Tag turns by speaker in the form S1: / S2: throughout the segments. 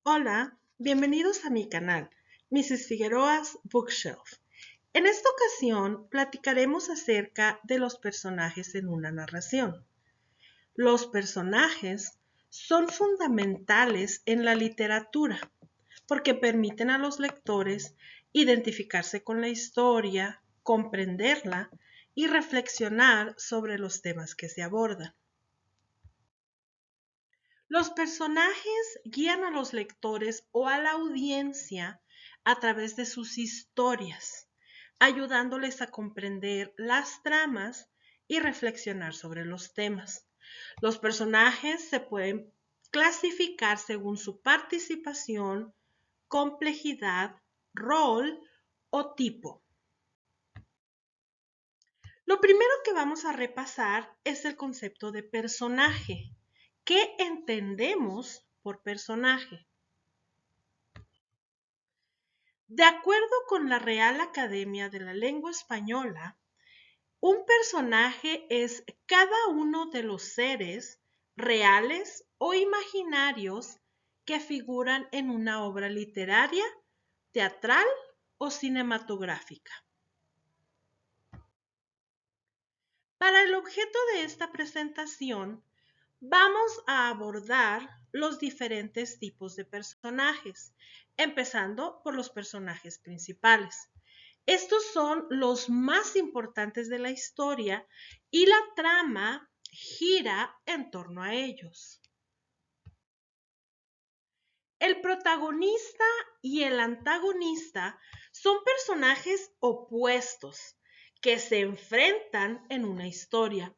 S1: Hola, bienvenidos a mi canal, Mrs. Figueroa's Bookshelf. En esta ocasión platicaremos acerca de los personajes en una narración. Los personajes son fundamentales en la literatura porque permiten a los lectores identificarse con la historia, comprenderla y reflexionar sobre los temas que se abordan. Los personajes guían a los lectores o a la audiencia a través de sus historias, ayudándoles a comprender las tramas y reflexionar sobre los temas. Los personajes se pueden clasificar según su participación, complejidad, rol o tipo. Lo primero que vamos a repasar es el concepto de personaje. ¿Qué entendemos por personaje? De acuerdo con la Real Academia de la Lengua Española, un personaje es cada uno de los seres reales o imaginarios que figuran en una obra literaria, teatral o cinematográfica. Para el objeto de esta presentación, vamos a abordar los diferentes tipos de personajes, empezando por los personajes principales. Estos son los más importantes de la historia y la trama gira en torno a ellos. El protagonista y el antagonista son personajes opuestos que se enfrentan en una historia.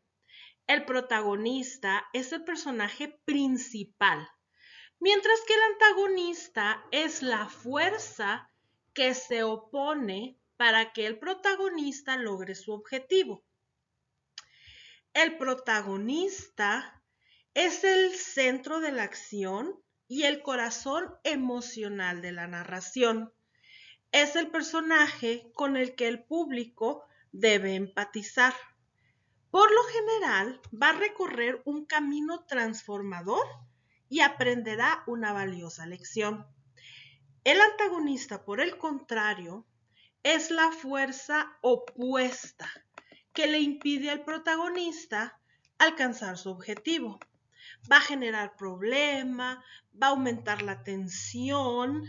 S1: El protagonista es el personaje principal, mientras que el antagonista es la fuerza que se opone para que el protagonista logre su objetivo. El protagonista es el centro de la acción y el corazón emocional de la narración. Es el personaje con el que el público debe empatizar. Por lo general, va a recorrer un camino transformador y aprenderá una valiosa lección. El antagonista, por el contrario, es la fuerza opuesta que le impide al protagonista alcanzar su objetivo. Va a generar problema, va a aumentar la tensión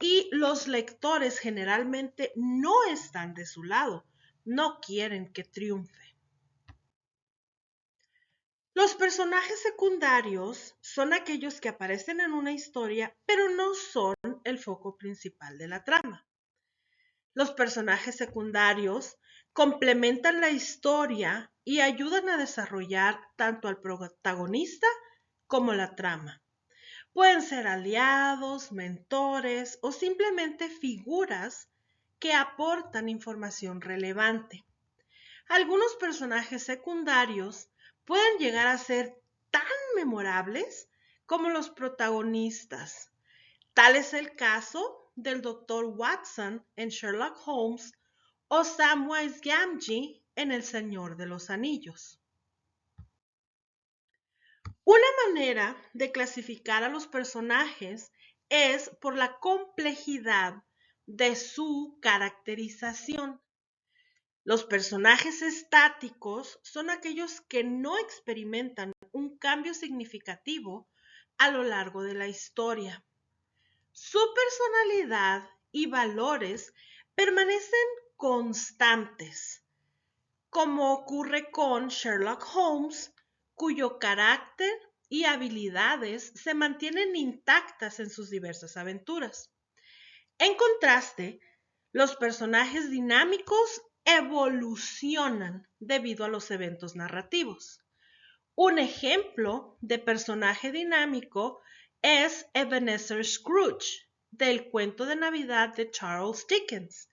S1: y los lectores generalmente no están de su lado, no quieren que triunfe. Los personajes secundarios son aquellos que aparecen en una historia, pero no son el foco principal de la trama. Los personajes secundarios complementan la historia y ayudan a desarrollar tanto al protagonista como la trama. Pueden ser aliados, mentores o simplemente figuras que aportan información relevante. Algunos personajes secundarios pueden llegar a ser tan memorables como los protagonistas. Tal es el caso del Dr. Watson en Sherlock Holmes o Samwise Gamgee en El Señor de los Anillos. Una manera de clasificar a los personajes es por la complejidad de su caracterización. Los personajes estáticos son aquellos que no experimentan un cambio significativo a lo largo de la historia. Su personalidad y valores permanecen constantes, como ocurre con Sherlock Holmes, cuyo carácter y habilidades se mantienen intactas en sus diversas aventuras. En contraste, los personajes dinámicos evolucionan debido a los eventos narrativos. Un ejemplo de personaje dinámico es Ebenezer Scrooge, del cuento de Navidad de Charles Dickens,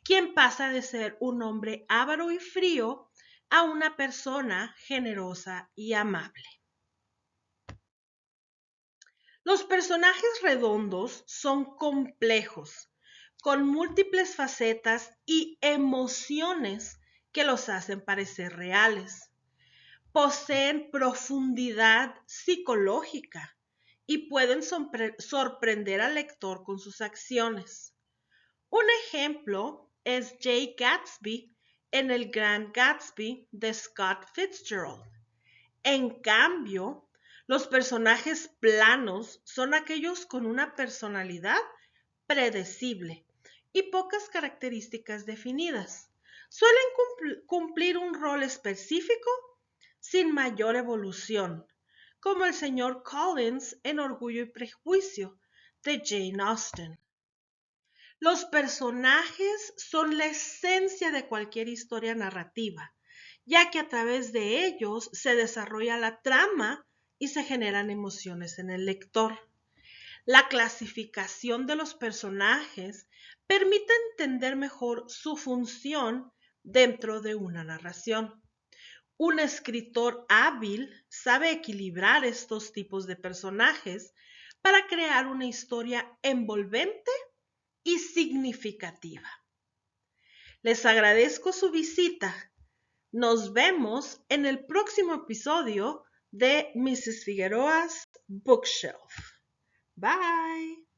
S1: quien pasa de ser un hombre avaro y frío a una persona generosa y amable. Los personajes redondos son complejos, con múltiples facetas y emociones que los hacen parecer reales. Poseen profundidad psicológica y pueden sorprender al lector con sus acciones. Un ejemplo es Jay Gatsby en El Gran Gatsby de Scott Fitzgerald. En cambio, los personajes planos son aquellos con una personalidad predecible y pocas características definidas. Suelen cumplir un rol específico sin mayor evolución, como el señor Collins en Orgullo y Prejuicio de Jane Austen. Los personajes son la esencia de cualquier historia narrativa, ya que a través de ellos se desarrolla la trama y se generan emociones en el lector. La clasificación de los personajes permite entender mejor su función dentro de una narración. Un escritor hábil sabe equilibrar estos tipos de personajes para crear una historia envolvente y significativa. Les agradezco su visita. Nos vemos en el próximo episodio de Mrs. Figueroa's Bookshelf. Bye.